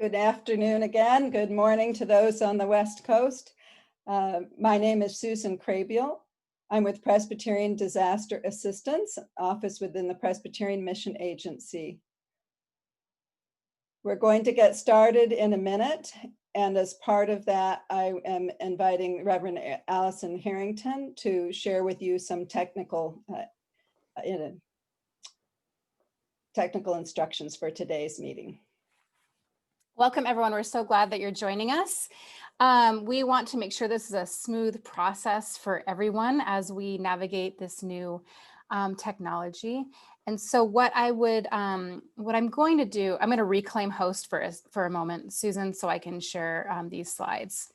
Good afternoon again. Good morning to those on the West Coast. My name is Susan Krehbiel. I'm with Presbyterian Disaster Assistance, office within the Presbyterian Mission Agency. We're going to get started in a minute, and as part of that, I am inviting Reverend Allison Harrington to share with you some technical instructions for today's meeting. Welcome, everyone. We're so glad that you're joining us. We want to make sure this is a smooth process for everyone as we navigate this new technology. And so what I'm going to do, I'm going to reclaim host for a moment, Susan, so I can share these slides.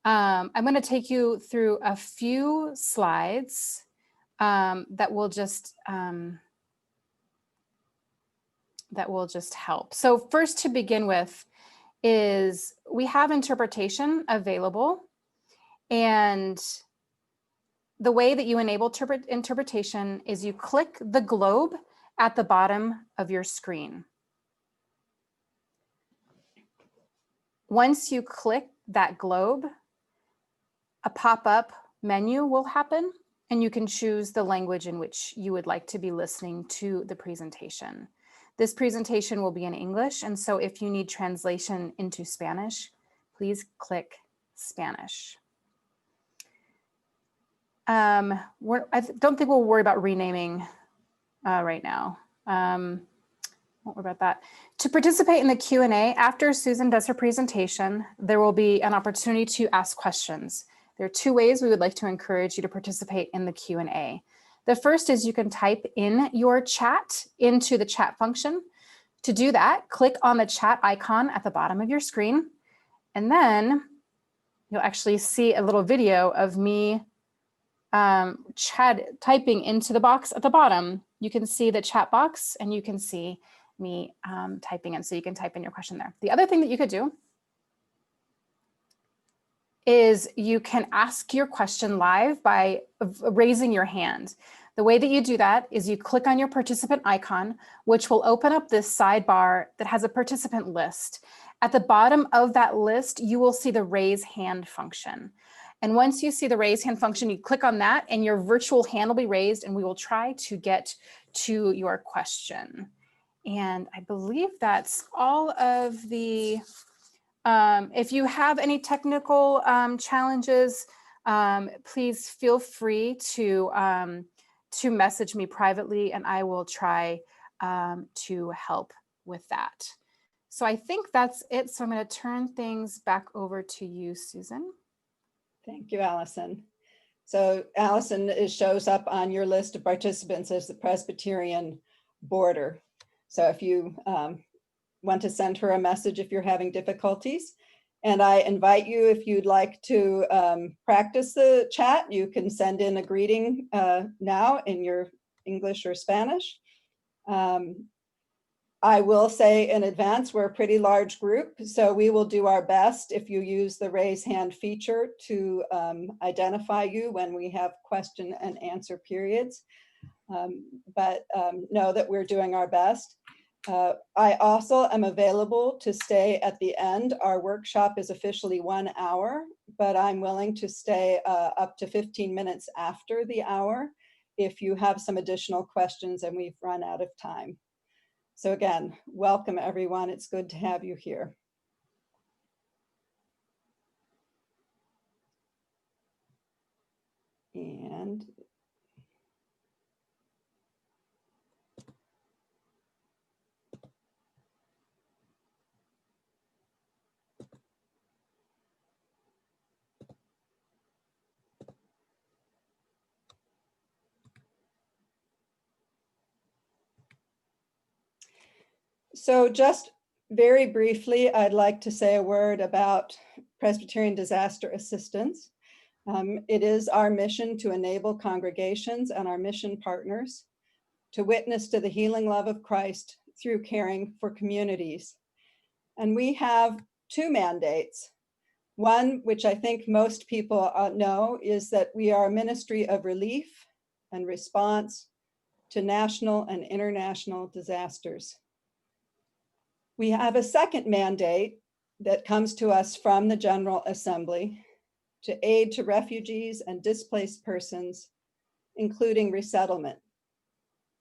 I'm going to take you through a few slides that will just help. So first, to begin with, is we have interpretation available, and the way that you enable interpretation is you click the globe at the bottom of your screen. Once you click that globe, a pop-up menu will happen, and you can choose the language in which you would like to be listening to the presentation. This presentation will be in English, and so if you need translation into Spanish, please click Spanish. I don't think we'll worry about renaming right now. Won't worry about that. To participate in the Q&A, after Susan does her presentation, there will be an opportunity to ask questions. There are two ways we would like to encourage you to participate in the Q&A. The first is you can type in your chat into the chat function. To do that, click on the chat icon at the bottom of your screen, and then you'll actually see a little video of me typing into the box at the bottom. You can see the chat box, and you can see me typing in, so you can type in your question there. The other thing that you could do is you can ask your question live by raising your hand. The way that you do that is you click on your participant icon, which will open up this sidebar that has a participant list. At the bottom of that list, you will see the raise hand function. And once you see the raise hand function, you click on that and your virtual hand will be raised, and we will try to get to your question. And I believe that's all of the if you have any technical challenges, please feel free to message me privately, and I will try to help with that. So I think that's it. So I'm going to turn things back over to you, Susan. Thank you, Allison. So Allison shows up on your list of participants as the Presbyterian boarder. So if you want to send her a message if you're having difficulties. And I invite you, if you'd like to practice the chat, you can send in a greeting now in your English or Spanish. I will say in advance, we're a pretty large group, so we will do our best if you use the raise hand feature to identify you when we have question and answer periods. But know that we're doing our best. I also am available to stay at the end. Our workshop is officially 1 hour, but I'm willing to stay up to 15 minutes after the hour if you have some additional questions and we've run out of time. So again, welcome everyone. It's good to have you here. And so just very briefly, I'd like to say a word about Presbyterian Disaster Assistance. It is our mission to enable congregations and our mission partners to witness to the healing love of Christ through caring for communities. And we have two mandates. One, which I think most people know, is that we are a ministry of relief and response to national and international disasters. We have a second mandate that comes to us from the General Assembly to aid to refugees and displaced persons, including resettlement.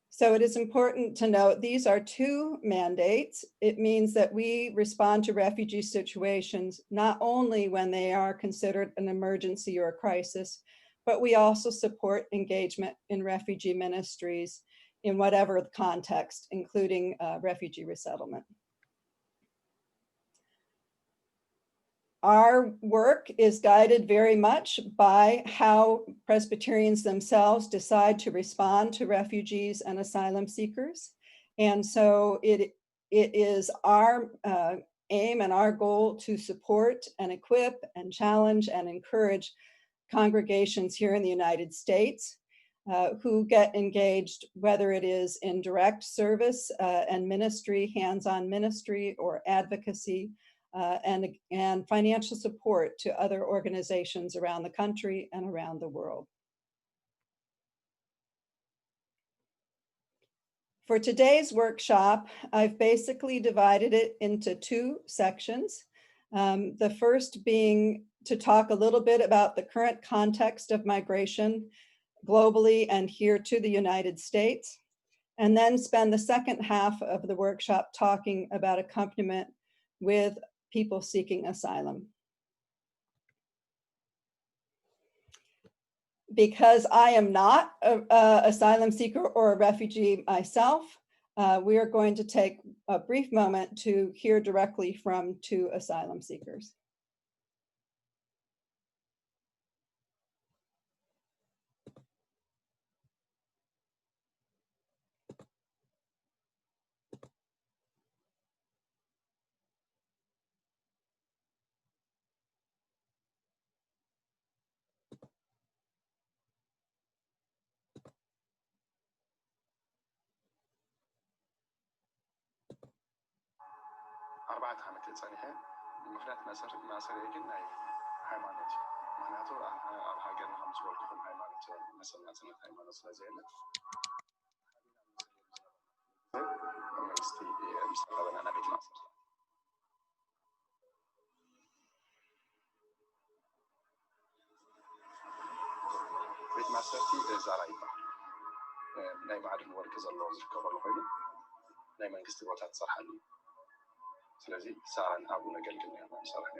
So it is important to note these are two mandates. It means that we respond to refugee situations not only when they are considered an emergency or a crisis, but we also support engagement in refugee ministries in whatever the context, including refugee resettlement. Our work is guided very much by how Presbyterians themselves decide to respond to refugees and asylum seekers. And so it is our aim and our goal to support and equip and challenge and encourage congregations here in the United States who get engaged, whether it is in direct service and ministry, hands-on ministry, or advocacy, and financial support to other organizations around the country and around the world. For today's workshop, I've basically divided it into two sections. The first being to talk a little bit about the current context of migration globally and here to the United States, and then spend the second half of the workshop talking about accompaniment with people seeking asylum. Because I am not an asylum seeker or a refugee myself, we are going to take a brief moment to hear directly from two asylum seekers. أربعة عامات تصنيحة مخلات ماسر يجن أي حيوانات معناته الحاجة نحن نسوي لكم حيوانات مثلا سنة حيوانات سلازيلة مستقبلا أنا بيت ماسر بيت ماسرتي زرايبة نايم عاد المركز اللوز كبر الخيل نايم انقستي وقت صح لي ስለዚህ ሳራን አቡነ ገልግል ነው ሳራን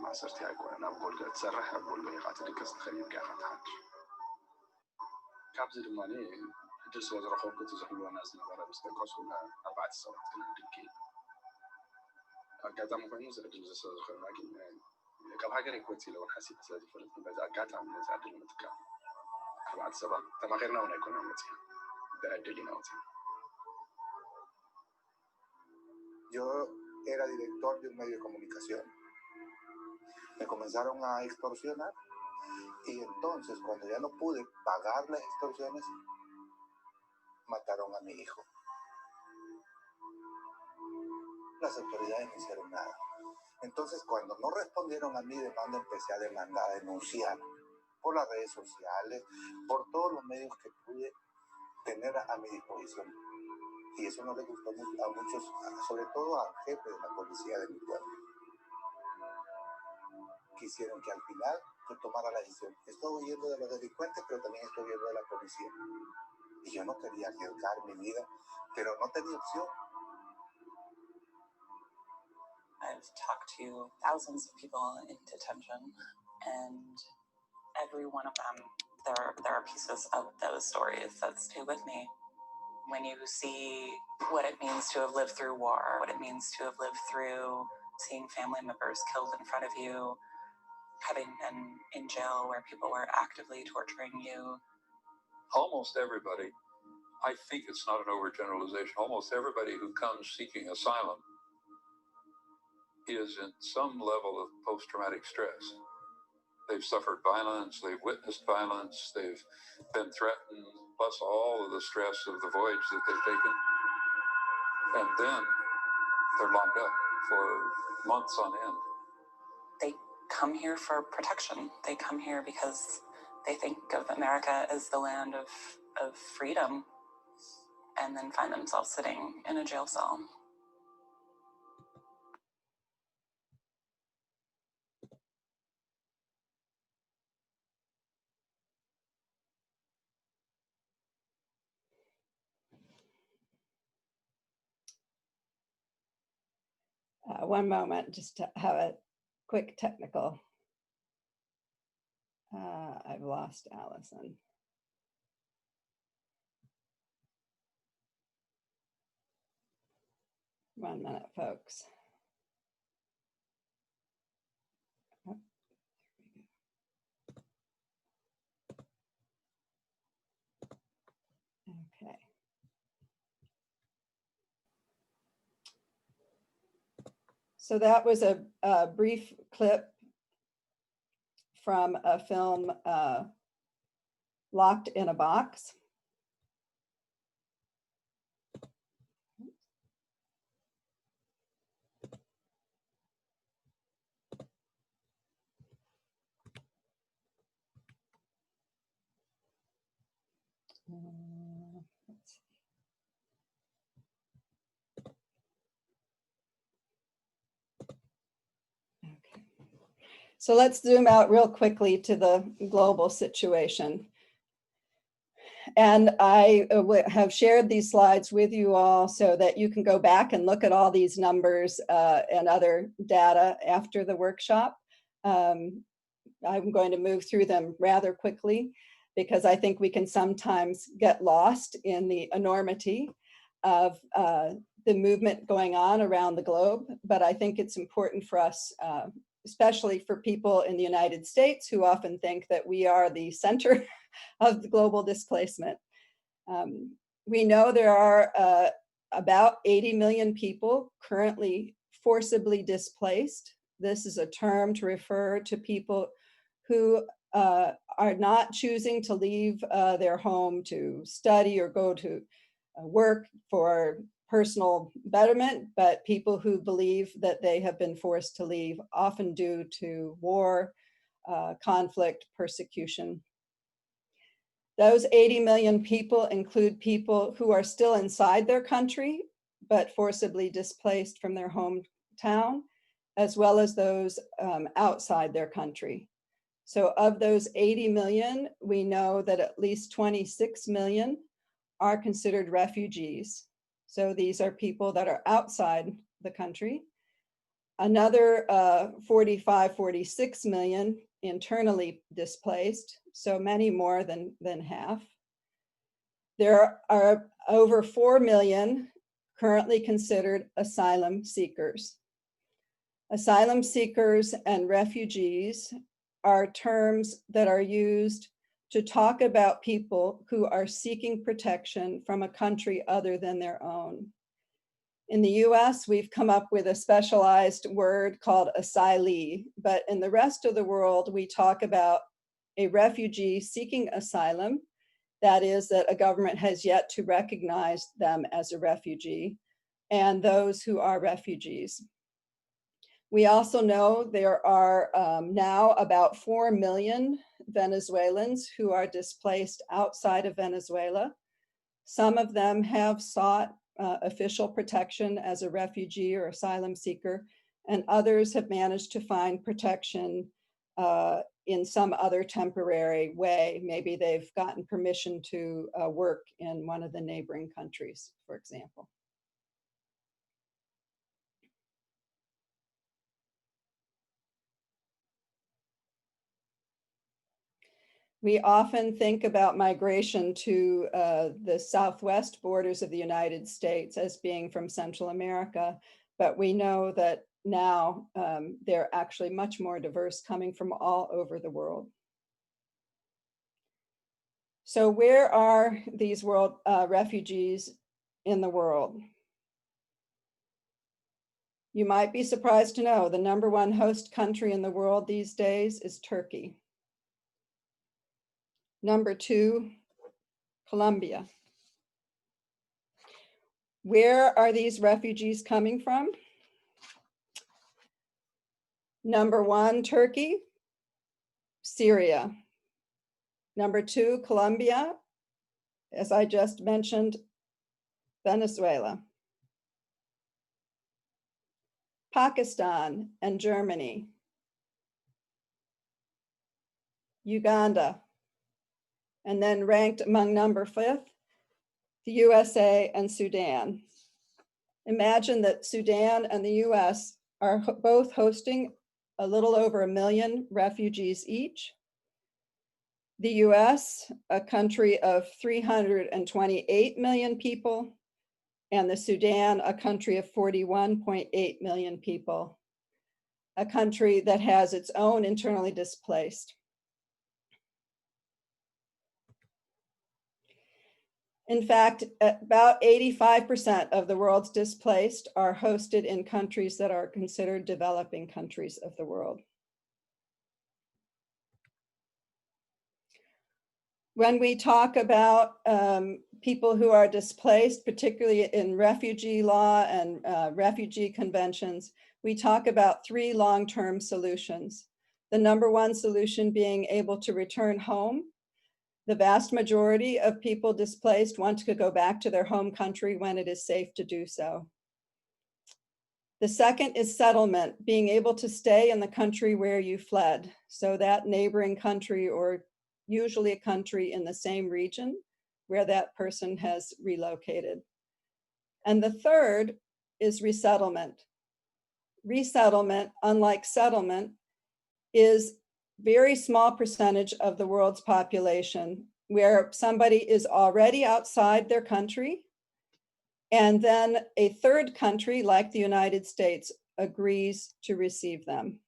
ማሰርት ያቆና አብጎል ተሰራህ አብጎል በይቃት ድከስ ተኸይብ ጋፋታት ካብዝ ድማኔ ድስ ወዝረኸውኩት ዝሕልዋና ዝነበረ ምስተቆሱና አርባዕተ ሰባት ግን ድቂ አጋጣሚ ኮይኑ ዝዕድል ዝሰዝኸና ግን ካብ ሃገር ይኮት ኢለውን ሓሲብ ስለዚ ፍልጥ በዛ አጋጣሚ ነዛ ድል ምትካ አርባዕተ ሰባት ተማኺርና እውን ኣይኮነም መፅያ በዕድል ይናውት Yo era director de un medio de comunicación. Me comenzaron a extorsionar y entonces cuando ya no pude pagar las extorsiones, mataron a mi hijo. Las autoridades no hicieron nada. Entonces cuando no respondieron a mi demanda, empecé a demandar, a denunciar por las redes sociales, por todos los medios que pude tener a mi disposición. Y eso no le gustó a muchos, sobre todo al jefe de la policía de mi pueblo. Quisieron que al final yo tomara la decisión. Estoy huyendo de los delincuentes, pero también estoy huyendo de la policía. Y yo no quería arriesgar mi vida, pero no tenía opción. I've talked to thousands of people in detention, and every one of them, there are pieces of those stories that stay with me. When you see what it means to have lived through war, what it means to have lived through seeing family members killed in front of you, having been in jail where people were actively torturing you. Almost everybody, I think it's not an overgeneralization, almost everybody who comes seeking asylum is in some level of post-traumatic stress. They've suffered violence, they've witnessed violence, they've been threatened, plus all of the stress of the voyage that they've taken. And then they're locked up for months on end. They come here for protection. They come here because they think of America as the land of freedom. and then find themselves sitting in a jail cell. One moment, just to have a quick technical. I've lost Allison. One minute, folks. Okay. So that was a brief clip from a film, Locked in a Box. Let's see. Okay. So let's zoom out real quickly to the global situation. And I have shared these slides with you all so that you can go back and look at all these numbers and other data after the workshop. I'm going to move through them rather quickly because I think we can sometimes get lost in the enormity of the movement going on around the globe. But I think it's important for us, especially for people in the United States who often think that we are the center of the global displacement. We know there are about 80 million people currently forcibly displaced. This is a term to refer to people who are not choosing to leave their home to study or go to work for personal betterment, but people who believe that they have been forced to leave, often due to war, conflict, persecution. Those 80 million people include people who are still inside their country, but forcibly displaced from their hometown, as well as those outside their country. So of those 80 million, we know that at least 26 million are considered refugees. So these are people that are outside the country. Another 45, 46 million internally displaced, so many more than half. There are over 4 million currently considered asylum seekers. Asylum seekers and refugees are terms that are used to talk about people who are seeking protection from a country other than their own. In the US, we've come up with a specialized word called asylee, but in the rest of the world, we talk about a refugee seeking asylum, that is, that a government has yet to recognize them as a refugee, and those who are refugees. We also know there are now about 4 million Venezuelans who are displaced outside of Venezuela. Some of them have sought official protection as a refugee or asylum seeker, and others have managed to find protection in some other temporary way. Maybe they've gotten permission to work in one of the neighboring countries, for example. We often think about migration to the southwest borders of the United States as being from Central America, but we know that now they're actually much more diverse, coming from all over the world. So where are these refugees in the world? You might be surprised to know the #1 host country in the world these days is Turkey. #2, Colombia. Where are these refugees coming from? #1, Turkey, Syria. #2, Colombia, as I just mentioned, Venezuela, Pakistan and Germany, Uganda, and then ranked among number 5th, the USA and Sudan. Imagine that Sudan and the US are both hosting a little over 1 million refugees each. The US, a country of 328 million people, and the Sudan, a country of 41.8 million people, a country that has its own internally displaced. In fact, about 85% of the world's displaced are hosted in countries that are considered developing countries of the world. When we talk about people who are displaced, particularly in refugee law and refugee conventions, we talk about 3 long-term solutions. The number 1 solution being able to return home. The vast majority of people displaced want to go back to their home country when it is safe to do so. The second is settlement, being able to stay in the country where you fled. So that neighboring country, or usually a country in the same region where that person has relocated. And the third is resettlement. Resettlement, unlike settlement, is very small percentage of the world's population, where somebody is already outside their country, and then a third country like the United States agrees to receive them.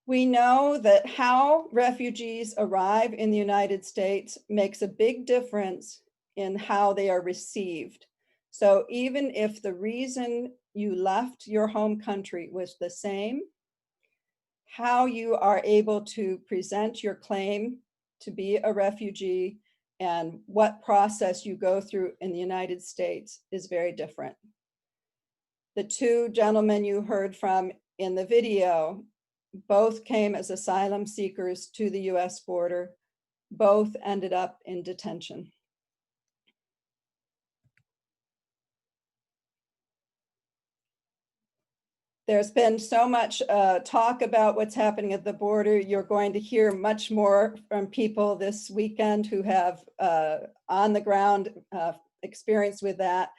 We know that how refugees arrive in the United States makes a big difference in how they are received. So even if the reason you left your home country was the same, how you are able to present your claim to be a refugee and what process you go through in the United States is very different. The 2 gentlemen you heard from in the video both came as asylum seekers to the US border. Both ended up in detention. There's been so much talk about what's happening at the border. You're going to hear much more from people this weekend who have on the ground experience with that.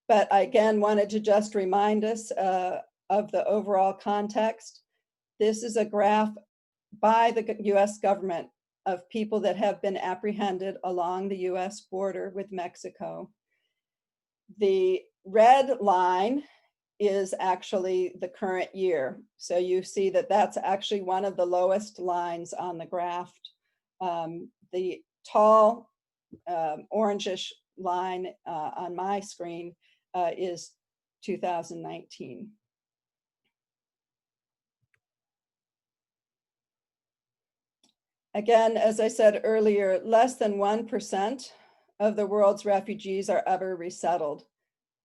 But I again wanted to just remind us of the overall context. This is a graph by the US government of people that have been apprehended along the US border with Mexico. The red line is actually the current year. So you see that that's actually one of the lowest lines on the graph. The tall orangish line on my screen is 2019. Again, as I said earlier, less than 1% of the world's refugees are ever resettled.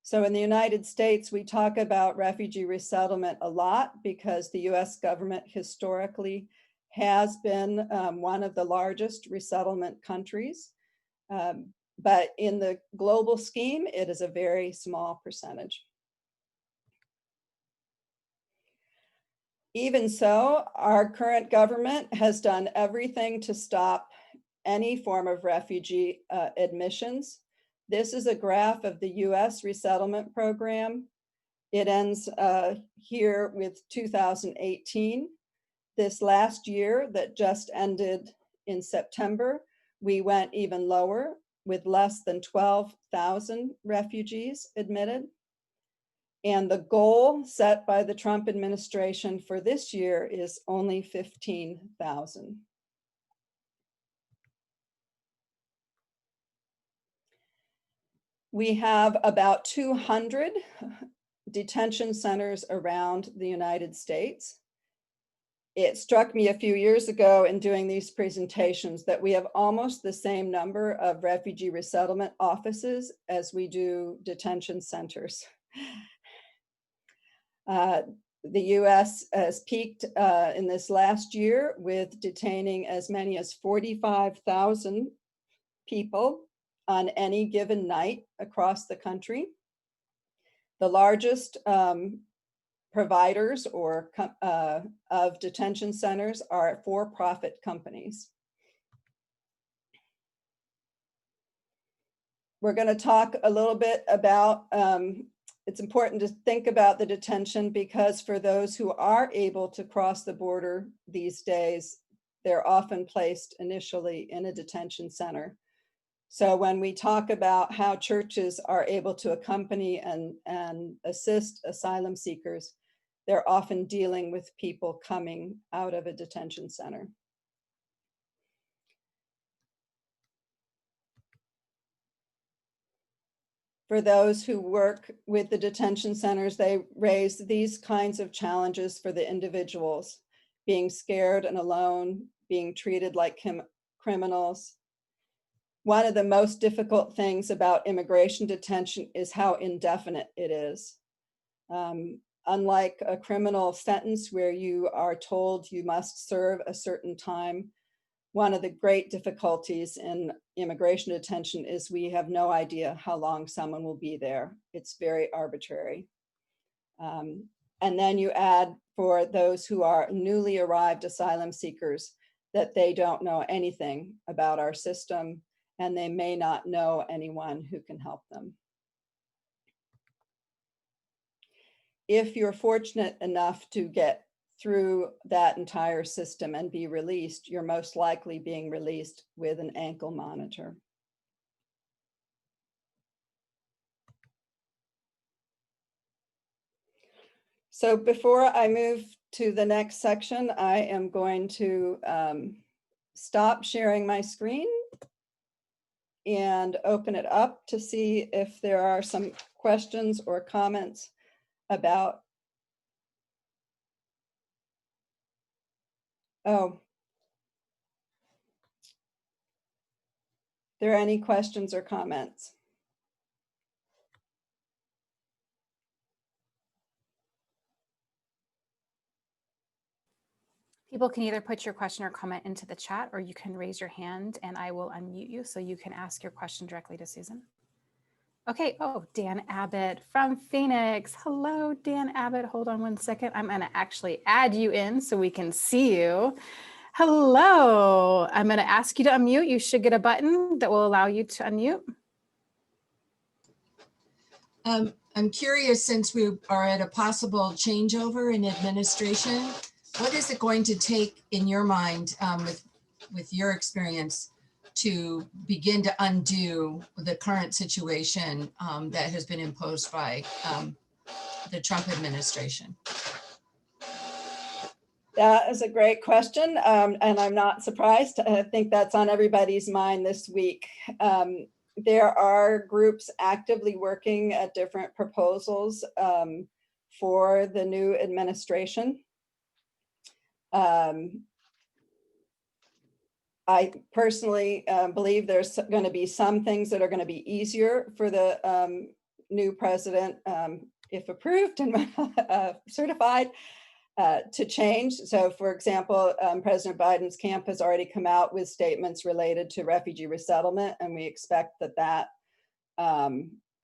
So in the United States, we talk about refugee resettlement a lot because the US government historically has been one of the largest resettlement countries. But in the global scheme, it is a very small percentage. Even so, our current government has done everything to stop any form of refugee admissions. This is a graph of the US resettlement program. It ends here with 2018. This last year that just ended in September, we went even lower with less than 12,000 refugees admitted. And the goal set by the Trump administration for this year is only 15,000. We have about 200 detention centers around the United States. It struck me a few years ago in doing these presentations that we have almost the same number of refugee resettlement offices as we do detention centers. The US has peaked in this last year with detaining as many as 45,000 people on any given night across the country. The largest providers or of detention centers are for-profit companies. We're going to talk a little bit about, it's important to think about the detention because for those who are able to cross the border these days, they're often placed initially in a detention center. So when we talk about how churches are able to accompany and assist asylum seekers, they're often dealing with people coming out of a detention center. For those who work with the detention centers, they raise these kinds of challenges for the individuals, being scared and alone, being treated like criminals. One of the most difficult things about immigration detention is how indefinite it is. Unlike a criminal sentence where you are told you must serve a certain time, one of the great difficulties in immigration detention is we have no idea how long someone will be there. It's very arbitrary. And then you add for those who are newly arrived asylum seekers that they don't know anything about our system and they may not know anyone who can help them. If you're fortunate enough to get through that entire system and be released, you're most likely being released with an ankle monitor. So before I move to the next section, I am going to stop sharing my screen and open it up to see if there are some questions or comments about. Oh, there any questions or comments? People can either put your question or comment into the chat, or you can raise your hand and I will unmute you so you can ask your question directly to Susan. Okay, oh, Dan Abbott from Phoenix. Hello, Dan Abbott. Hold on one second. I'm gonna actually add you in so we can see you. Hello, I'm gonna ask you to unmute. You should get a button that will allow you to unmute. I'm curious, since we are at a possible changeover in administration, what is it going to take in your mind with your experience to begin to undo the current situation that has been imposed by the Trump administration? That is a great question, and I'm not surprised. I think that's on everybody's mind this week. There are groups actively working at different proposals for the new administration. I personally believe there's going to be some things that are going to be easier for the new president, if approved and certified, to change. So for example, President Biden's camp has already come out with statements related to refugee resettlement, and we expect that that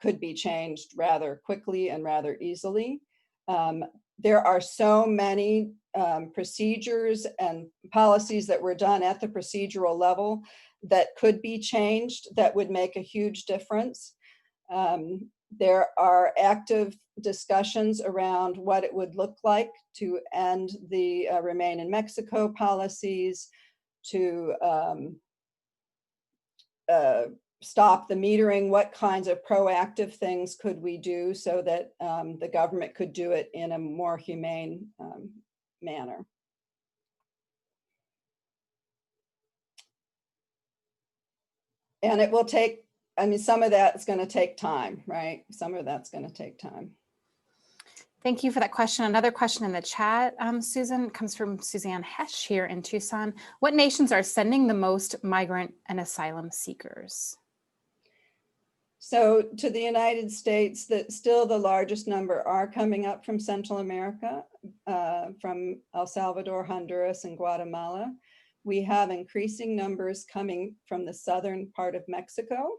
could be changed rather quickly and rather easily. There are so many procedures and policies that were done at the procedural level that could be changed that would make a huge difference. There are active discussions around what it would look like to end the Remain in Mexico policies, to stop the metering. What kinds of proactive things could we do so that the government could do it in a more humane manner? And it will take, I mean, some of that's going to take time, right? Some of that's going to take time. Thank you for that question. Another question in the chat, Susan, comes from Suzanne Hesch here in Tucson. What nations are sending the most migrant and asylum seekers? So to the United States, that still the largest number are coming up from Central America, from El Salvador, Honduras, and Guatemala. We have increasing numbers coming from the southern part of Mexico.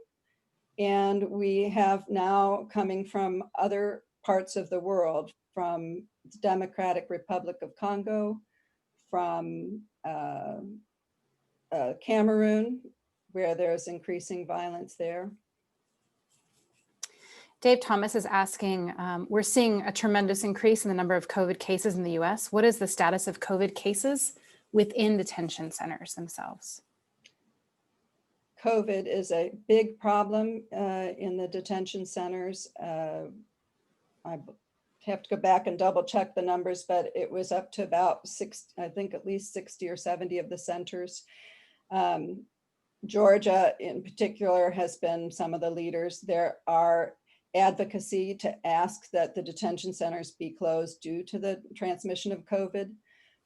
And we have now coming from other parts of the world, from the Democratic Republic of Congo, from Cameroon, where there's increasing violence there. Dave Thomas is asking, we're seeing a tremendous increase in the number of COVID cases in the US. What is the status of COVID cases within detention centers themselves? COVID is a big problem in the detention centers. I have to go back and double check the numbers, but it was up to about 6, I think at least 60 or 70 of the centers. Georgia in particular has been some of the leaders. There are advocacy to ask that the detention centers be closed due to the transmission of COVID.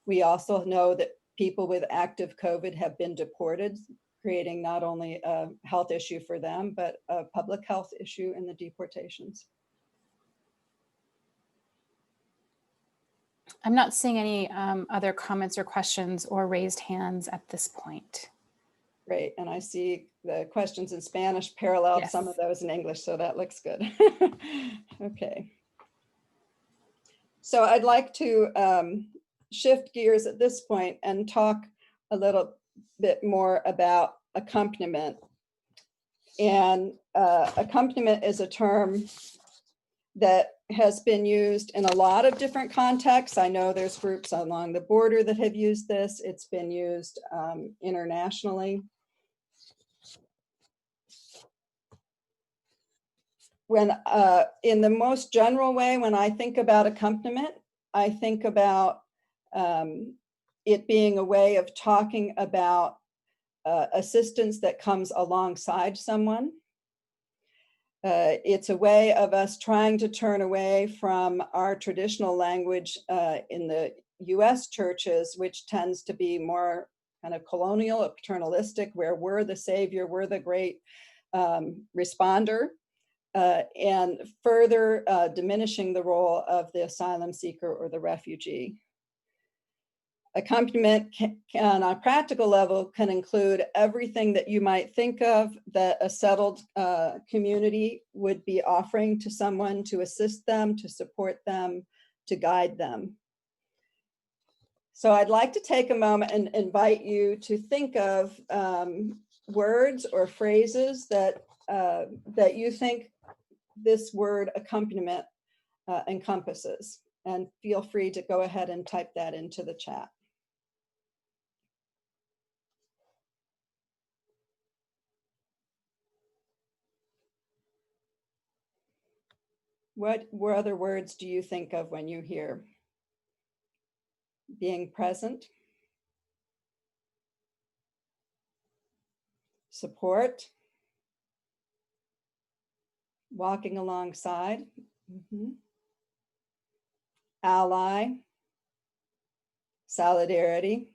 We also know that people with active COVID have been deported, creating not only a health issue for them, but a public health issue in the deportations. I'm not seeing any other comments or questions or raised hands at this point. Great, and I see the questions in Spanish paralleled Yes. some of those in English, so that looks good. Okay. So I'd like to shift gears at this point and talk a little bit more about accompaniment. And accompaniment is a term that has been used in a lot of different contexts. I know there's groups along the border that have used this. It's been used internationally. When in the most general way, when I think about accompaniment, I think about it being a way of talking about assistance that comes alongside someone. It's a way of us trying to turn away from our traditional language in the US churches, which tends to be more kind of colonial or paternalistic, where we're the savior, we're the great responder. And further diminishing the role of the asylum seeker or the refugee. Accompaniment on a practical level can include everything that you might think of that a settled community would be offering to someone to assist them, to support them, to guide them. So I'd like to take a moment and invite you to think of words or phrases that you think this word accompaniment encompasses, and feel free to go ahead and type that into the chat. What other words do you think of when you hear being present, support, walking alongside, ally, solidarity,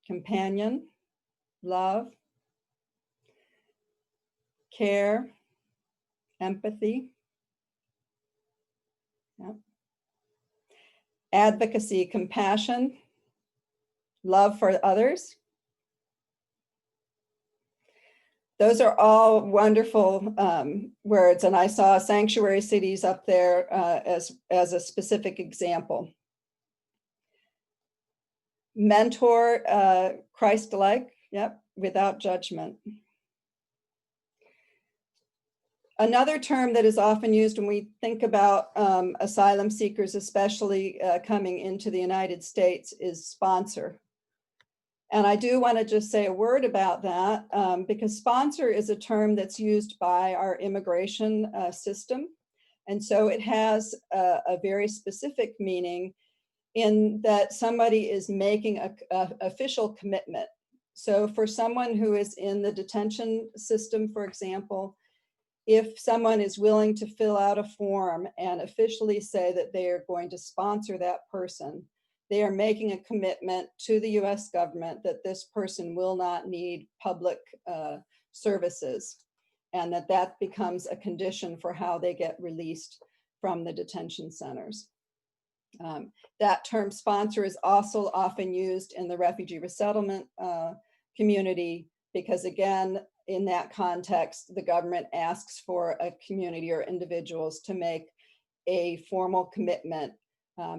companion, love, care, empathy, advocacy, compassion, love for others. Those are all wonderful words, and I saw sanctuary cities up there as a specific example. Mentor, Christ-like, yep, without judgment. Another term that is often used when we think about asylum seekers, especially coming into the United States, is sponsor. And I do want to just say a word about that because sponsor is a term that's used by our immigration system. And so it has a very specific meaning in that somebody is making an official commitment. So for someone who is in the detention system, for example, if someone is willing to fill out a form and officially say that they are going to sponsor that person, they are making a commitment to the US government that this person will not need public services. and that becomes a condition for how they get released from the detention centers. That term sponsor is also often used in the refugee resettlement community, because again, in that context, the government asks for a community or individuals to make a formal commitment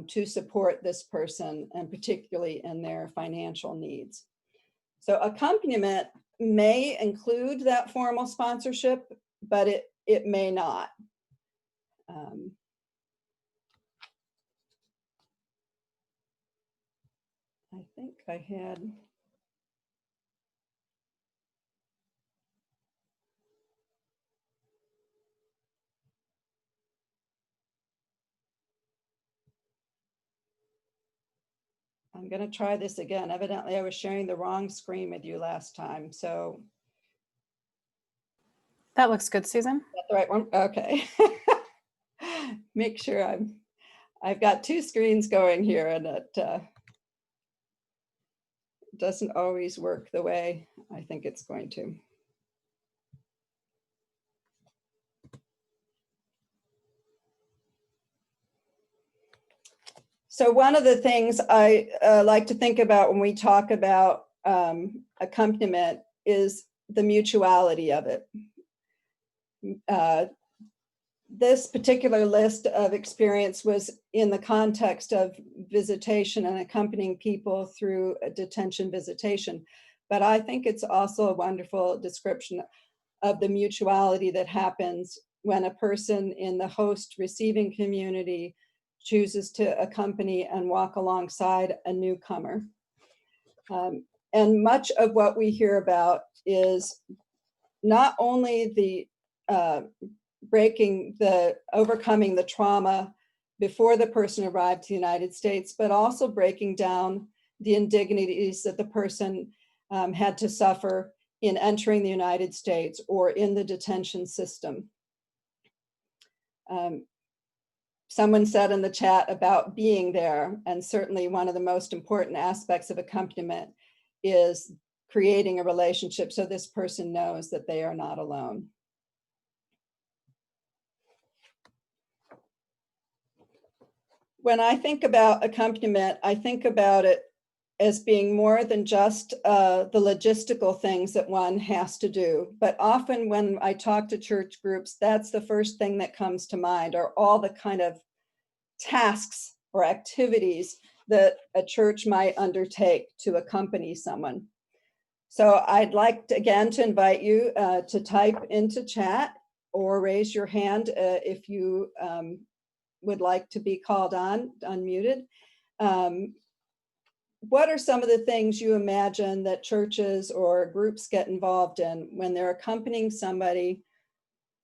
to support this person, and particularly in their financial needs. So accompaniment may include that formal sponsorship, but it may not. I think I had. I'm going to try this again. Evidently, I was sharing the wrong screen with you last time. So That looks good, Susan. that's the right one. Okay. Make sure I've got two screens going here, and it doesn't always work the way I think it's going to. So one of the things I like to think about when we talk about accompaniment is the mutuality of it. This particular list of experience was in the context of visitation and accompanying people through a detention visitation. But I think it's also a wonderful description of the mutuality that happens when a person in the host receiving community chooses to accompany and walk alongside a newcomer. And much of what we hear about is not only the overcoming the trauma before the person arrived to the United States, but also breaking down the indignities that the person had to suffer in entering the United States or in the detention system. Someone said in the chat about being there, and certainly one of the most important aspects of accompaniment is creating a relationship so this person knows that they are not alone. When I think about accompaniment, I think about it as being more than just the logistical things that one has to do. But often when I talk to church groups, that's the first thing that comes to mind, are all the kind of tasks or activities that a church might undertake to accompany someone. So I'd like to, again, to invite you to type into chat or raise your hand if you would like to be called on, unmuted. What are some of the things you imagine that churches or groups get involved in when they're accompanying somebody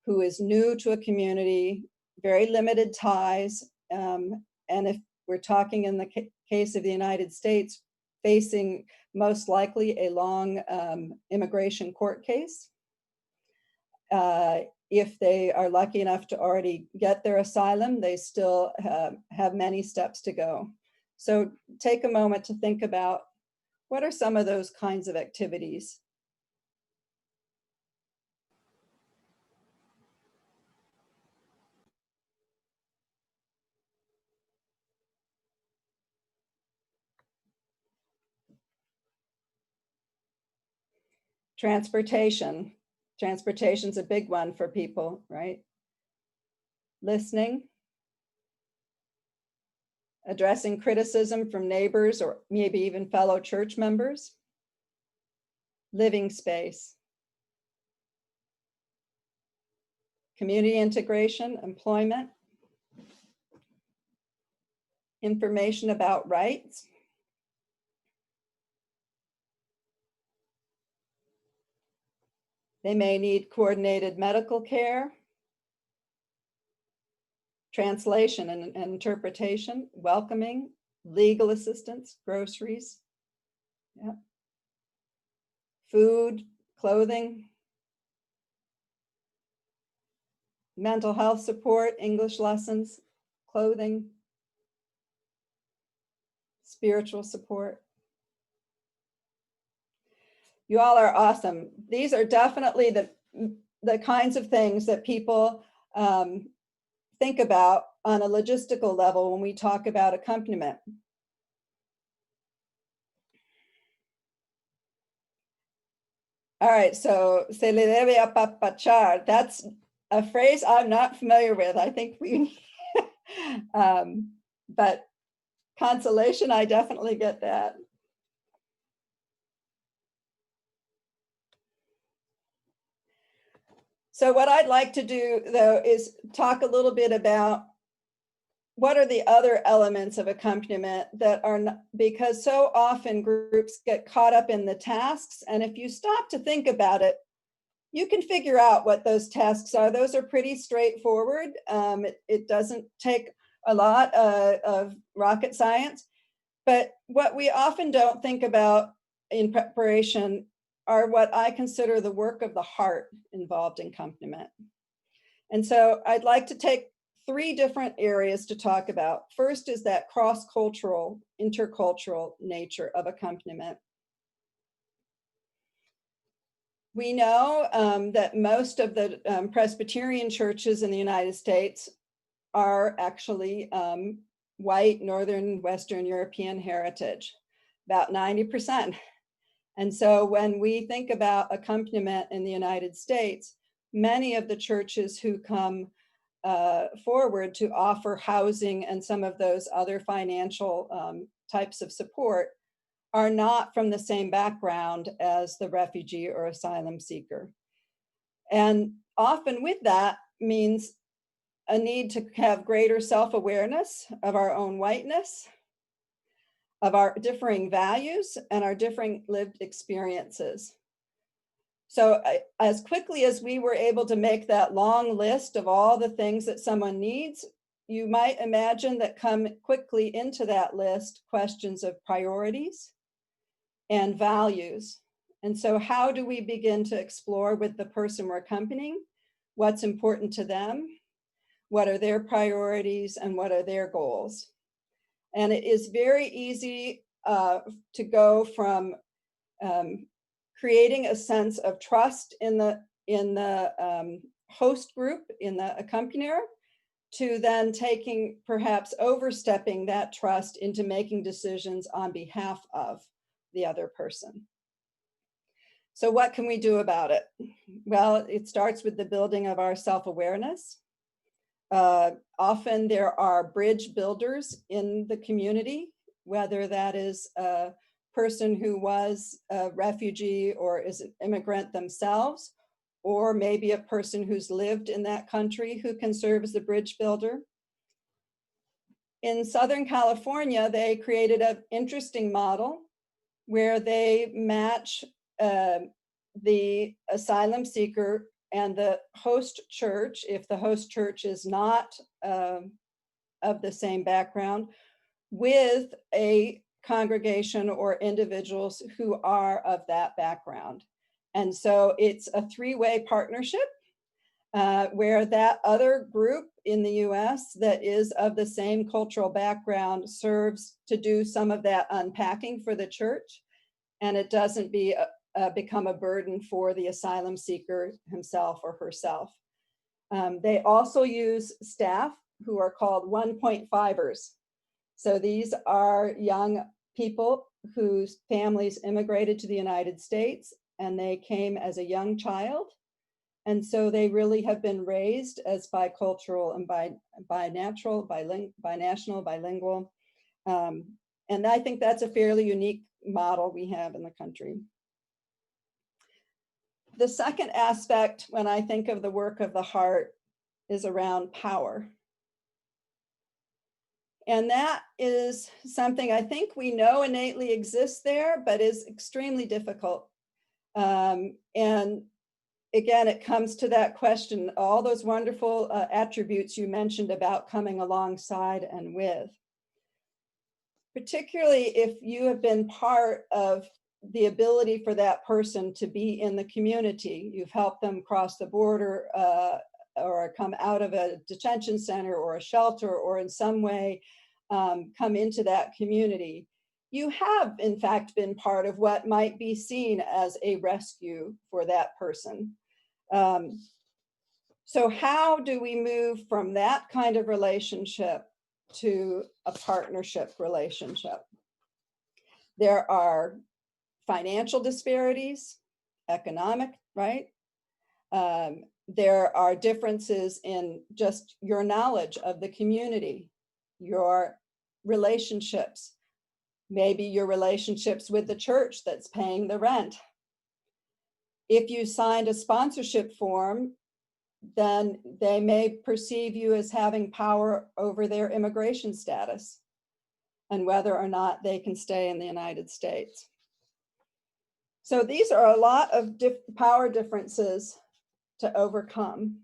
who is new to a community, very limited ties, and if we're talking in the case of the United States, facing most likely a long immigration court case. If they are lucky enough to already get their asylum, they still have many steps to go. So take a moment to think about what are some of those kinds of activities. Transportation. Transportation's a big one for people, right? Listening. Addressing criticism from neighbors or maybe even fellow church members. Living space. Community integration, employment. Information about rights. They may need coordinated medical care. Translation and interpretation, welcoming, legal assistance, groceries, yeah. Food, clothing, mental health support, English lessons, clothing, spiritual support. You all are awesome. These are definitely the the kinds of things that people think about on a logistical level when we talk about accompaniment. All right, so se le debe apapachar. That's a phrase I'm not familiar with. I think we, but consolation, I definitely get that. So what I'd like to do, though, is talk a little bit about what are the other elements of accompaniment that are not, because so often groups get caught up in the tasks. And if you stop to think about it, you can figure out what those tasks are. Those are pretty straightforward. It doesn't take a lot of rocket science. But what we often don't think about in preparation are what I consider the work of the heart involved in accompaniment. And so I'd like to take 3 different areas to talk about. First is that cross-cultural, intercultural nature of accompaniment. We know that most of the Presbyterian churches in the United States are actually white, Northern, Western European heritage, about 90%. And so when we think about accompaniment in the United States, many of the churches who come forward to offer housing and some of those other financial types of support are not from the same background as the refugee or asylum seeker. And often with that means a need to have greater self-awareness of our own whiteness, of our differing values, and our differing lived experiences. So as quickly as we were able to make that long list of all the things that someone needs, you might imagine that come quickly into that list questions of priorities and values. And so how do we begin to explore with the person we're accompanying what's important to them, what are their priorities, and what are their goals? And it is very easy to go from creating a sense of trust in the host group, in the accompanier, to then taking, perhaps overstepping that trust into making decisions on behalf of the other person. So what can we do about it? Well, it starts with the building of our self-awareness. Often there are bridge builders in the community, whether that is a person who was a refugee or is an immigrant themselves, or maybe a person who's lived in that country who can serve as the bridge builder. In Southern California, they created an interesting model where they match the asylum seeker and the host church, if the host church is not of the same background, with a congregation or individuals who are of that background. And so it's a 3-way partnership where that other group in the US that is of the same cultural background serves to do some of that unpacking for the church, and it doesn't become a burden for the asylum seeker himself or herself. They also use staff who are called 1.5ers. So these are young people whose families immigrated to the United States and they came as a young child. And so they really have been raised as bicultural and binational, bilingual. And I think that's a fairly unique model we have in the country. The second aspect, when I think of the work of the heart, is around power. And that is something I think we know innately exists there, but is extremely difficult. And again, it comes to that question, all those wonderful attributes you mentioned about coming alongside and with. Particularly if you have been part of the ability for that person to be in the community. You've helped them cross the border or come out of a detention center or a shelter or in some way come into that community. You have, in fact, been part of what might be seen as a rescue for that person. So how do we move from that kind of relationship to a partnership relationship? There are financial disparities, economic, right? There are differences in just your knowledge of the community, your relationships, maybe your relationships with the church that's paying the rent. If you signed a sponsorship form, then they may perceive you as having power over their immigration status and whether or not they can stay in the United States. So these are a lot of power differences to overcome.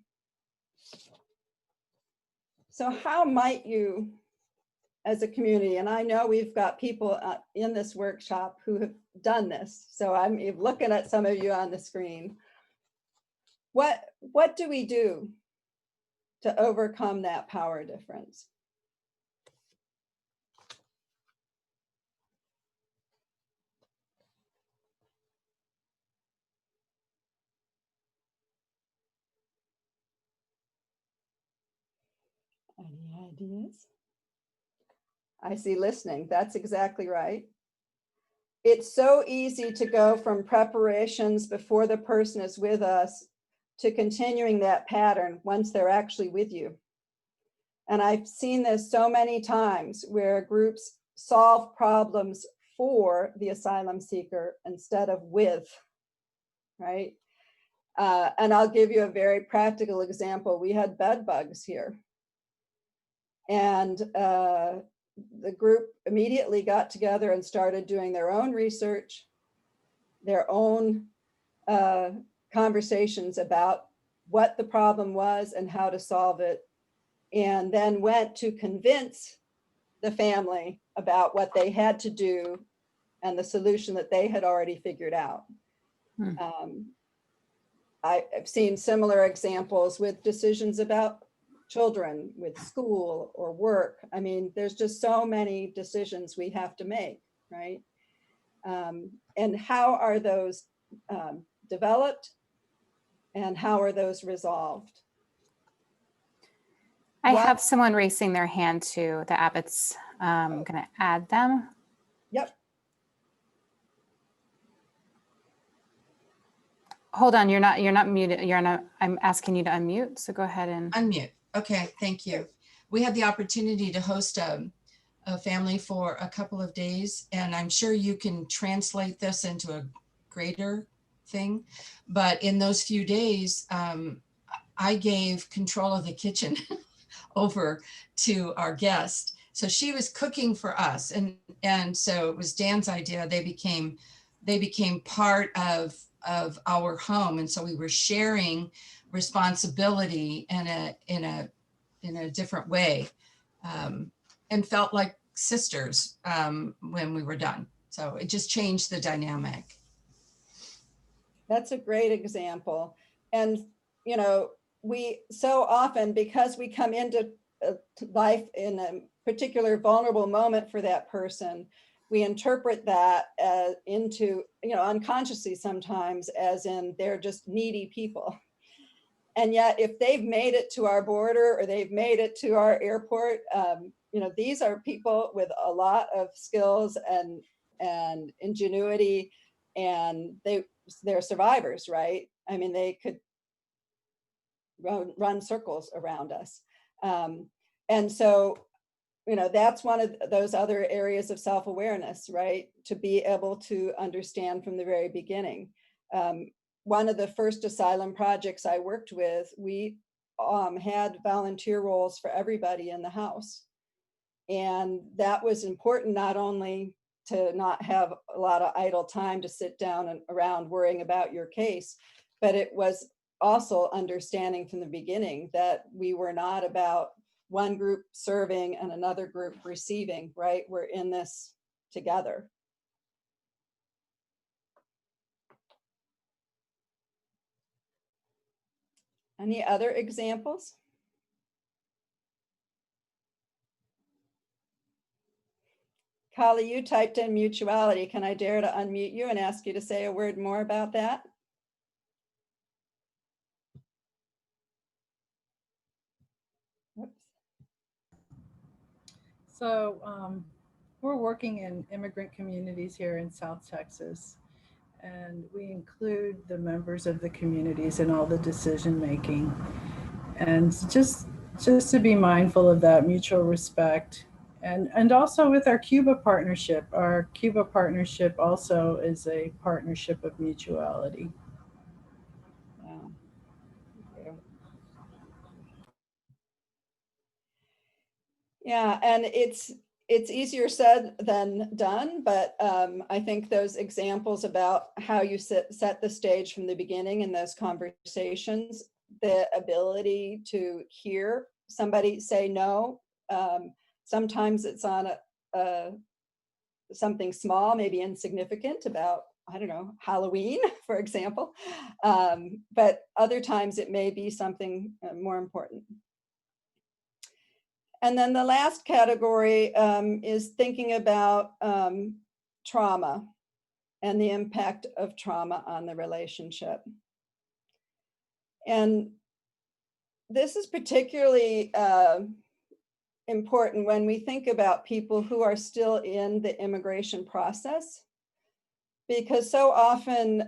So how might you, as a community, and I know we've got people in this workshop who have done this, so I'm looking at some of you on the screen. What do we do to overcome that power difference? Any ideas? I see listening. That's exactly right. It's so easy to go from preparations before the person is with us to continuing that pattern once they're actually with you. And I've seen this so many times where groups solve problems for the asylum seeker instead of with, right? And I'll give you a very practical example. We had bed bugs here. And the group immediately got together and started doing their own research, their own conversations about what the problem was and how to solve it, and then went to convince the family about what they had to do and the solution that they had already figured out. I've seen similar examples with decisions about children, with school or work. I mean, there's just so many decisions we have to make, right? And how are those developed and how are those resolved? I have someone raising their hand too, the Abbotts. I'm going to add them. Yep. Hold on, you're not muted. I'm asking you to unmute. So go ahead and Unmute. Okay, thank you. We had the opportunity to host a family for a couple of days, and I'm sure you can translate this into a greater thing. But in those few days, I gave control of the kitchen over to our guest. So she was cooking for us, and so it was Dan's idea. They became part of our home, and so we were sharing responsibility in a different way, and felt like sisters when we were done. So it just changed the dynamic. That's a great example. And, you know, we so often, because we come into life in a particular vulnerable moment for that person, we interpret that into, you know, unconsciously sometimes as in they're just needy people. And yet if they've made it to our border or they've made it to our airport, you know, these are people with a lot of skills and ingenuity, and they're survivors, right? I mean, they could run circles around us. And so, you know, that's one of those other areas of self-awareness, right? To be able to understand from the very beginning. One of the first asylum projects I worked with, we had volunteer roles for everybody in the house. And that was important, not only to not have a lot of idle time to sit down and around worrying about your case, but it was also understanding from the beginning that we were not about one group serving and another group receiving, right? We're in this together. Any other examples? Kali, you typed in mutuality. Can I dare to unmute you and ask you to say a word more about that? So we're working in immigrant communities here in South Texas, and we include the members of the communities in all the decision making. And just to be mindful of that mutual respect. And also with our Cuba partnership also is a partnership of mutuality. Yeah. Thank you. Yeah, and it's easier said than done, but I think those examples about how you set the stage from the beginning in those conversations, the ability to hear somebody say no, sometimes it's on something small, maybe insignificant about, I don't know, Halloween, for example, but other times it may be something more important. And then the last category is thinking about trauma and the impact of trauma on the relationship. And this is particularly important when we think about people who are still in the immigration process, because so often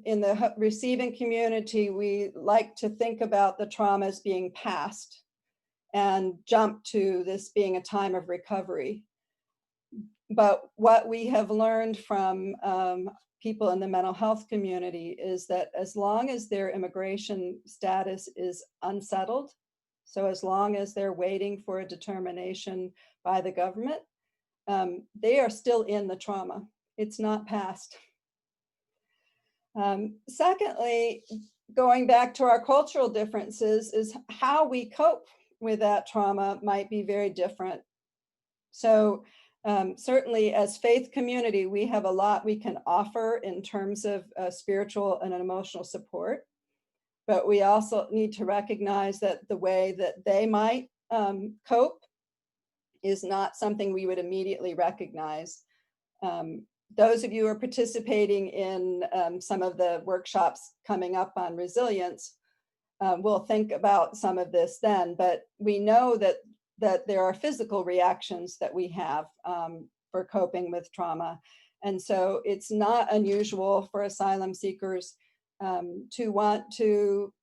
in the receiving community, we like to think about the traumas being past and jump to this being a time of recovery. But what we have learned from people in the mental health community is that as long as their immigration status is unsettled, so as long as they're waiting for a determination by the government, they are still in the trauma. It's not past. Secondly, going back to our cultural differences, is how we cope with that trauma might be very different. So certainly as faith community, we have a lot we can offer in terms of spiritual and emotional support, but we also need to recognize that the way that they might cope is not something we would immediately recognize. Those of you who are participating in some of the workshops coming up on resilience we'll think about some of this then, but we know that there are physical reactions that we have for coping with trauma. And so it's not unusual for asylum seekers to want to,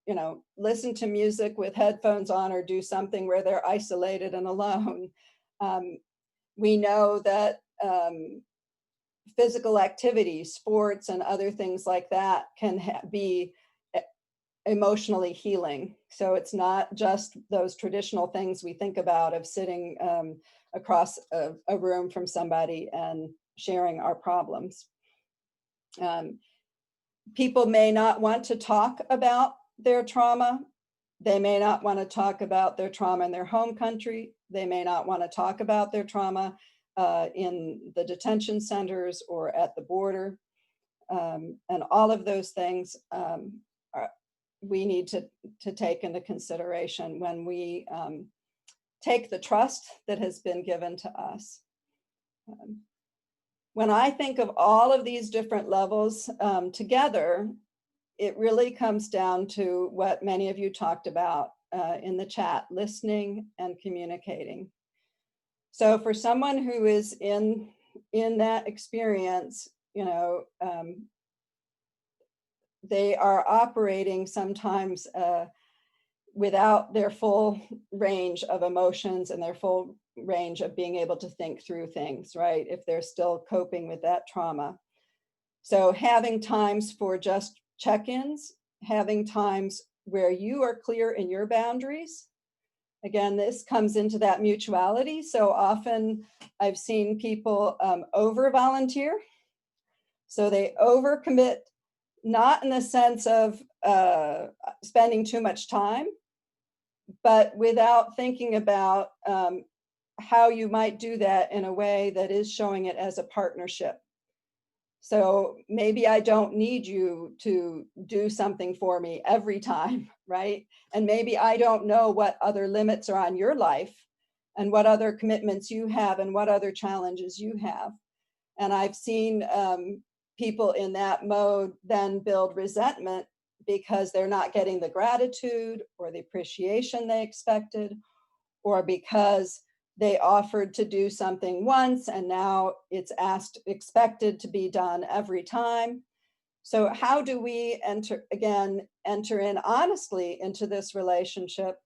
listen to music with headphones on or do something where they're isolated and alone. We know that physical activity, sports and other things like that can be emotionally healing. So it's not just those traditional things we think about of sitting across a room from somebody and sharing our problems. People may not want to talk about their trauma. They may not want to talk about their trauma in their home country. They may not want to talk about their trauma in the detention centers or at the border. And all of those things we need to take into consideration when we take the trust that has been given to us. When I think of all of these different levels together, it really comes down to what many of you talked about in the chat, listening and communicating. So for someone who is in that experience, they are operating sometimes without their full range of emotions and their full range of being able to think through things, right? If they're still coping with that trauma. So having times for just check-ins, having times where you are clear in your boundaries. Again, this comes into that mutuality. So often I've seen people over-volunteer. So they overcommit, not in the sense of spending too much time, but without thinking about how you might do that in a way that is showing it as a partnership. So maybe I don't need you to do something for me every time, right? And maybe I don't know what other limits are on your life and what other commitments you have and what other challenges you have. And I've seen people in that mode then build resentment because they're not getting the gratitude or the appreciation they expected, or because they offered to do something once and now it's expected to be done every time. So how do we enter in honestly into this relationship,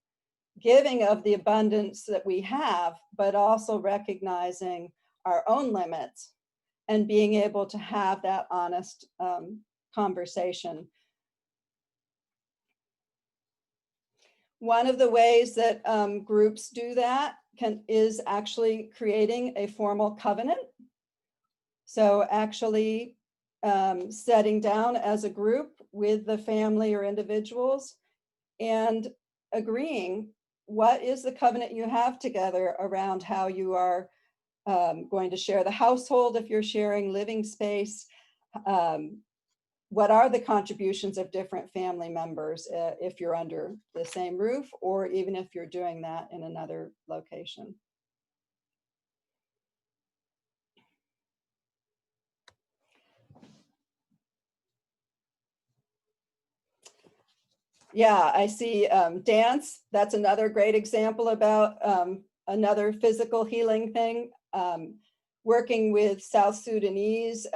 giving of the abundance that we have, but also recognizing our own limits and being able to have that honest conversation. One of the ways that groups do that is actually creating a formal covenant. So actually setting down as a group with the family or individuals and agreeing what is the covenant you have together around how you are going to share the household if you're sharing living space. What are the contributions of different family members if you're under the same roof, or even if you're doing that in another location? Yeah, I see dance. That's another great example about another physical healing thing. Working with South Sudanese,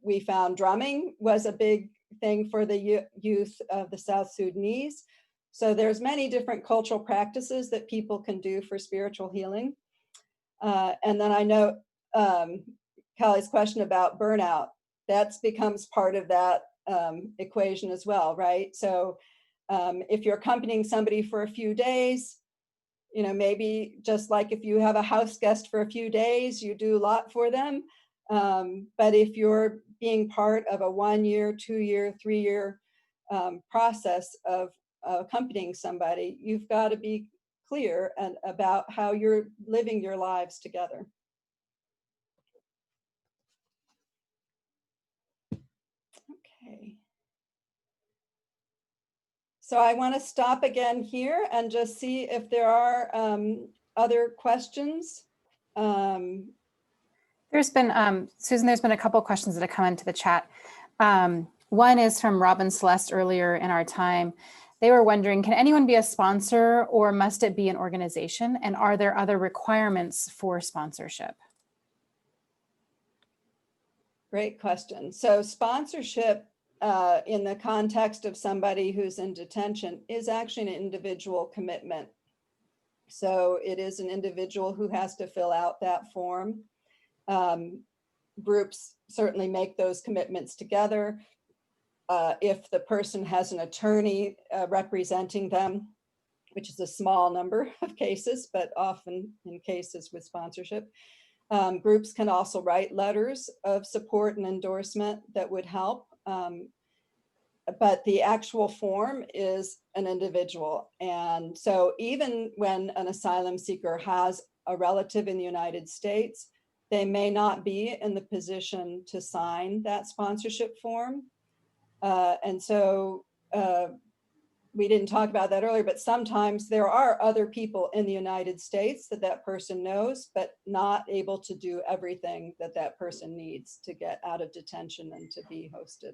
we found drumming was a big thing for the youth of the South Sudanese. So there's many different cultural practices that people can do for spiritual healing. And then I know Callie's question about burnout, that becomes part of that equation as well, right? So if you're accompanying somebody for a few days, you know, maybe just like if you have a house guest for a few days, you do a lot for them. But if you're being part of a 1 year, 2 year, 3 year process of accompanying somebody, you've got to be clear about how you're living your lives together. Okay. So I want to stop again here and just see if there are other questions. There's been, Susan, there's been a couple of questions that have come into the chat. One is from Robin Celeste earlier in our time. They were wondering, can anyone be a sponsor or must it be an organization? And are there other requirements for sponsorship? Great question. So sponsorship in the context of somebody who's in detention is actually an individual commitment. So it is an individual who has to fill out that form. Groups certainly make those commitments together. If the person has an attorney representing them, which is a small number of cases, but often in cases with sponsorship, groups can also write letters of support and endorsement that would help. But the actual form is an individual. And so even when an asylum seeker has a relative in the United States, they may not be in the position to sign that sponsorship form. And so we didn't talk about that earlier, but sometimes there are other people in the United States that that person knows, but not able to do everything that that person needs to get out of detention and to be hosted.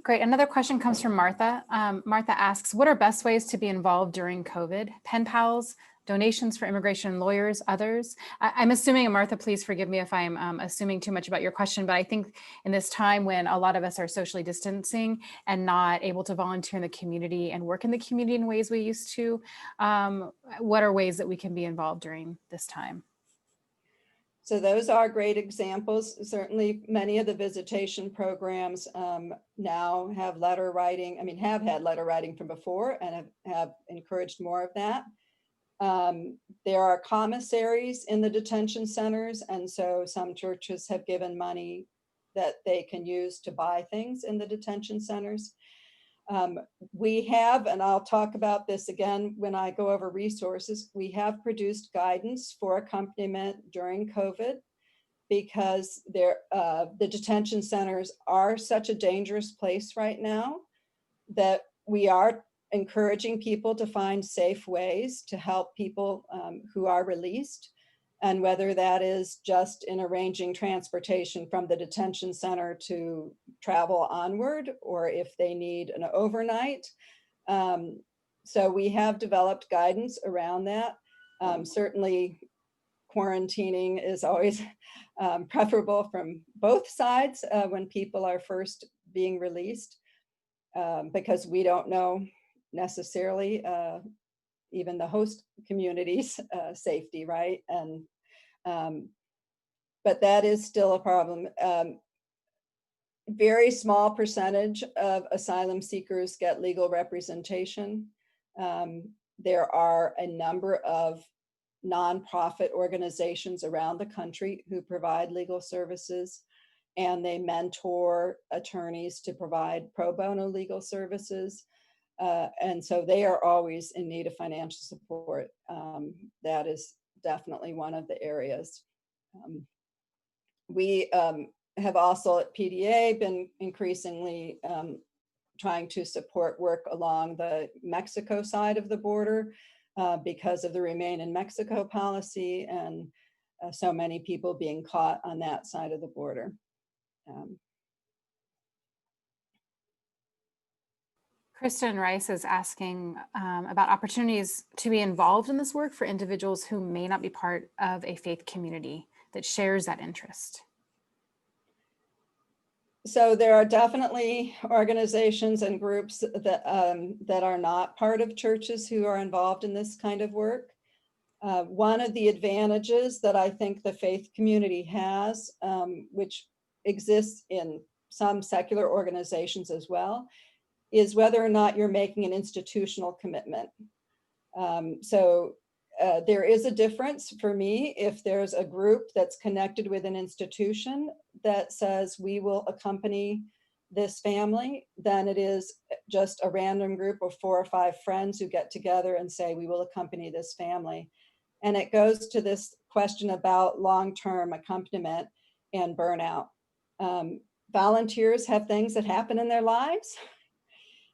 Great. Another question comes from Martha. Martha asks, what are best ways to be involved during COVID? Pen pals, donations for immigration lawyers, others? I'm assuming, and Martha, please forgive me if I'm assuming too much about your question, but I think in this time when a lot of us are socially distancing and not able to volunteer in the community and work in the community in ways we used to, what are ways that we can be involved during this time? So those are great examples. Certainly many of the visitation programs now have letter writing, have had letter writing from before and have encouraged more of that. There are commissaries in the detention centers, and so some churches have given money that they can use to buy things in the detention centers. We have, and I'll talk about this again when I go over resources, we have produced guidance for accompaniment during COVID because the detention centers are such a dangerous place right now that we are encouraging people to find safe ways to help people who are released. And whether that is just in arranging transportation from the detention center to travel onward, or if they need an overnight. So we have developed guidance around that. Certainly, quarantining is always preferable from both sides when people are first being released, because we don't know necessarily even the host community's safety, right? And but that is still a problem. Very small percentage of asylum seekers get legal representation. There are a number of nonprofit organizations around the country who provide legal services, and they mentor attorneys to provide pro bono legal services. And so they are always in need of financial support. That is definitely one of the areas. We have also at PDA been increasingly trying to support work along the Mexico side of the border because of the Remain in Mexico policy and so many people being caught on that side of the border. Kristen Rice is asking about opportunities to be involved in this work for individuals who may not be part of a faith community that shares that interest. So there are definitely organizations and groups that that are not part of churches who are involved in this kind of work. One of the advantages that I think the faith community has, which exists in some secular organizations as well, is whether or not you're making an institutional commitment. There is a difference for me if there's a group that's connected with an institution that says we will accompany this family, than it is just a random group of 4 or 5 friends who get together and say we will accompany this family. And it goes to this question about long-term accompaniment and burnout. Volunteers have things that happen in their lives.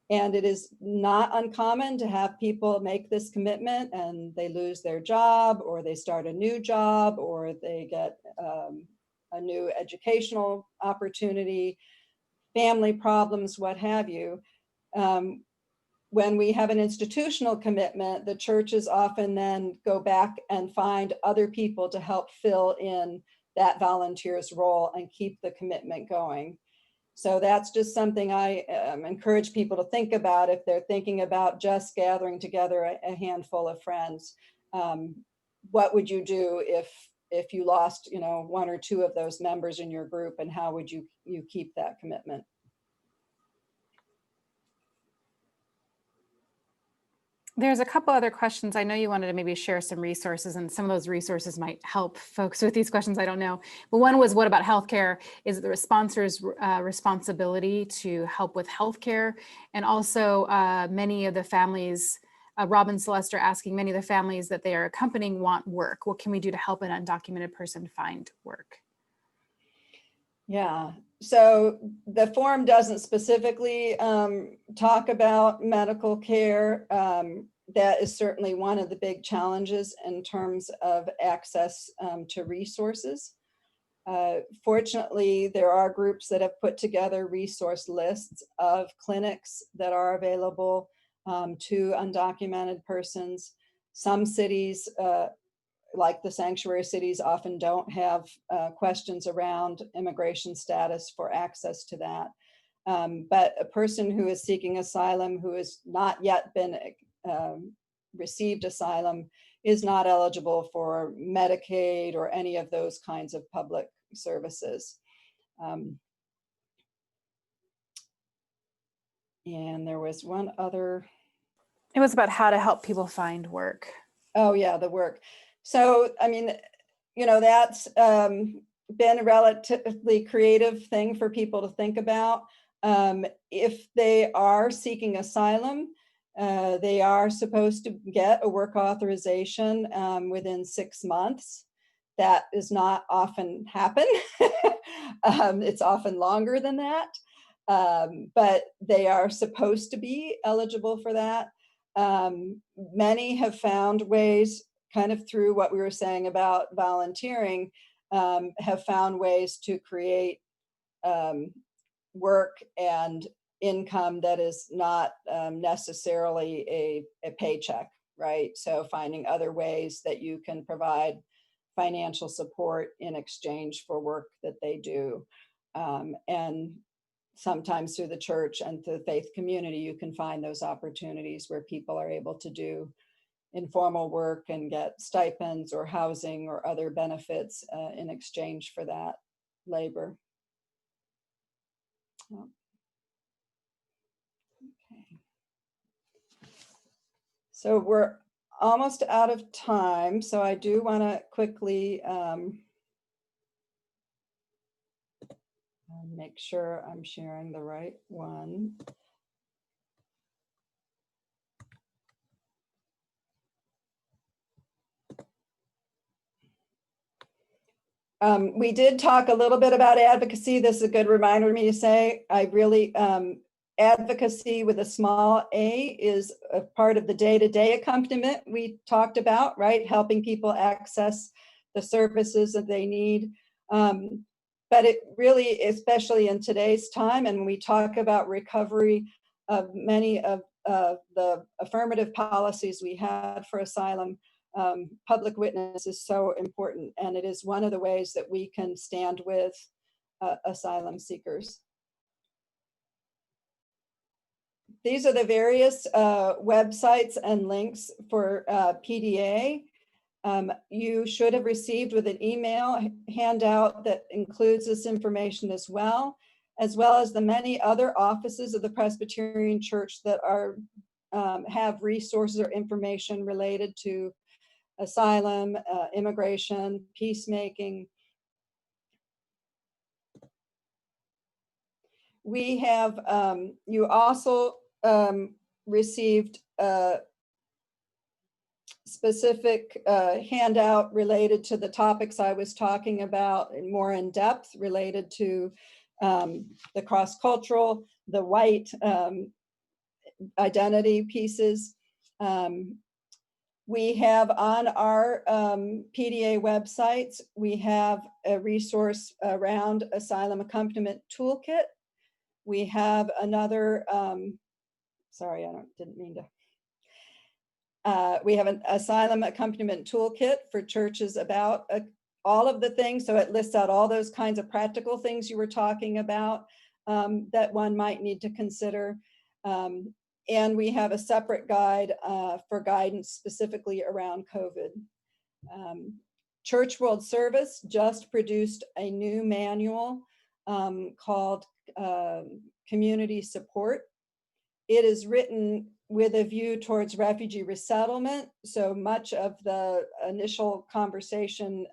And it is not uncommon to have people make this commitment and they lose their job, or they start a new job, or they get a new educational opportunity, family problems, what have you. When we have an institutional commitment, the churches often then go back and find other people to help fill in that volunteer's role and keep the commitment going. So that's just something I encourage people to think about if they're thinking about just gathering together a handful of friends. What would you do if you lost, 1 or 2 of those members in your group, and how would you keep that commitment? There's a couple other questions. I know you wanted to maybe share some resources, and some of those resources might help folks with these questions. I don't know. But one was, what about healthcare? Is it the sponsor's responsibility to help with healthcare? And also many of the families, Robin Celeste are asking, many of the families that they are accompanying want work. What can we do to help an undocumented person find work? Yeah, so the form doesn't specifically talk about medical care. That is certainly one of the big challenges in terms of access to resources. Fortunately, there are groups that have put together resource lists of clinics that are available to undocumented persons. Some cities, like the sanctuary cities, often don't have questions around immigration status for access to that. But a person who is seeking asylum, who has not yet been received asylum, is not eligible for Medicaid or any of those kinds of public services. And there was one other. It was about how to help people find work. Oh yeah, the work. So, I mean, that's been a relatively creative thing for people to think about. If they are seeking asylum, they are supposed to get a work authorization within 6 months. That does not often happen. It's often longer than that, but they are supposed to be eligible for that. Many have found ways, kind of through what we were saying about volunteering, have found ways to create work and income that is not necessarily a paycheck, right? So finding other ways that you can provide financial support in exchange for work that they do. And sometimes through the church and through the faith community, you can find those opportunities where people are able to do informal work and get stipends or housing or other benefits in exchange for that labor. Oh. Okay. So we're almost out of time, so I do want to quickly make sure I'm sharing the right one. We did talk a little bit about advocacy. This is a good reminder to me to say, I really, advocacy with a small a is a part of the day-to-day accompaniment we talked about, right? Helping people access the services that they need. But it really, especially in today's time, and when we talk about recovery of many of the affirmative policies we had for asylum, public witness is so important, and it is one of the ways that we can stand with asylum seekers. These are the various websites and links for PDA. You should have received with an email handout that includes this information as well as the many other offices of the Presbyterian Church that are have resources or information related to asylum, immigration, peacemaking. We have, you also received a specific handout related to the topics I was talking about, more in depth, related to the cross-cultural, the white identity pieces. We have on our PDA websites, we have a resource around Asylum Accompaniment Toolkit. We have another, sorry, didn't mean to. We have an Asylum Accompaniment Toolkit for churches about all of the things. So it lists out all those kinds of practical things you were talking about that one might need to consider. And we have a separate guide for guidance specifically around COVID. Church World Service just produced a new manual called Community Support. It is written with a view towards refugee resettlement. So much of the initial conversation,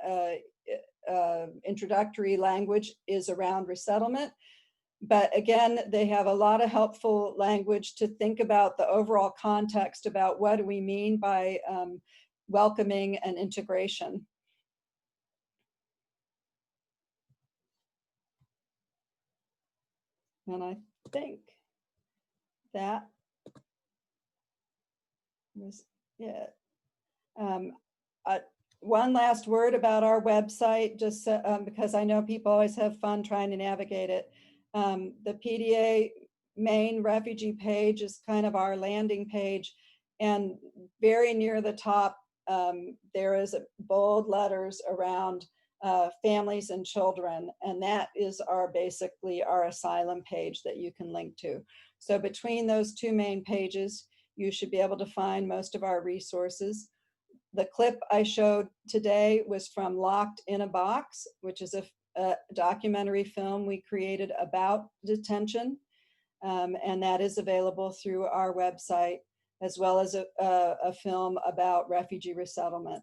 introductory language is around resettlement. But again, they have a lot of helpful language to think about the overall context about what do we mean by welcoming and integration. And I think that was it. One last word about our website, just because I know people always have fun trying to navigate it. The PDA main refugee page is kind of our landing page, and very near the top there is bold letters around families and children, and that is basically our asylum page that you can link to. So between those two main pages, you should be able to find most of our resources. The clip I showed today was from Locked in a Box, which is a documentary film we created about detention, and that is available through our website, as well as a film about refugee resettlement.